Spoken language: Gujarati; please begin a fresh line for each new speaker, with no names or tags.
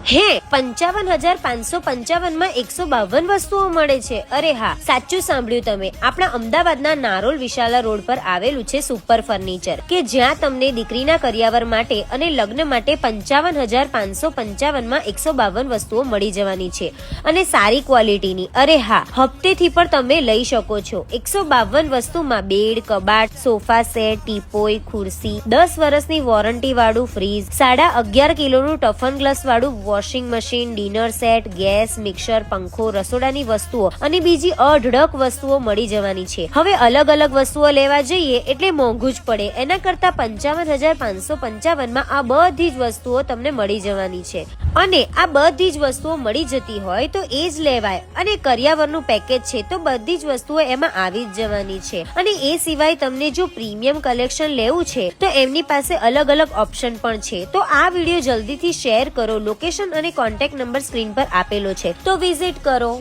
હે 55,555 માં 152 વસ્તુઓ મળે છે। અરે હા, સાચું સાંભળ્યું તમે। આપણા અમદાવાદના નારોલ વિશાલા રોડ પર આવેલું છે સુપર ફર્નિચર, કે જ્યાં તમને દીકરીના કરિયાવર માટે અને લગ્ન માટે 55,555 માં 152 વસ્તુઓ મળી જવાની છે, અને સારી ક્વોલિટીની। અરે હા, હપ્તેથી પણ તમે લઈ શકો છો। 152 વસ્તુમાં બેડ, કબાટ, સોફા સેટ, ટીપોય, ખુરશી, 10 વર્ષની વોરંટી વાળું ફ્રીજ, 11.5 કિલોનું ટફન ગ્લાસ વાળું washing machine, dinner set, gas, mixer, પંખો, રસોડાની વસ્તુઓ અને બીજી અઢળક વસ્તુઓ મળી જવાની છે। હવે અલગ અલગ વસ્તુઓ લેવા જઈએ એટલે મોંઘું જ પડે, એના કરતા 55,555 માં આ બધી જ વસ્તુઓ તમને મળી જવાની છે। અને આ બધી જ વસ્તુઓ મળી જતી હોય તો એ જ લેવાય, અને કરિયાવરનું પેકેજ છે તો બધી જ વસ્તુઓ એમાં આવી જ જવાની છે। અને એ સિવાય તમને જો પ્રીમિયમ કલેક્શન લેવું છે તો એમની પાસે અલગ અલગ ઓપ્શન પણ છે। તો આ વિડીયો જલ્દીથી શેર કરો, લોકેશન અને કોન્ટેક્ટ નંબર સ્ક્રીન પર આપેલો છે, તો વિઝિટ કરો।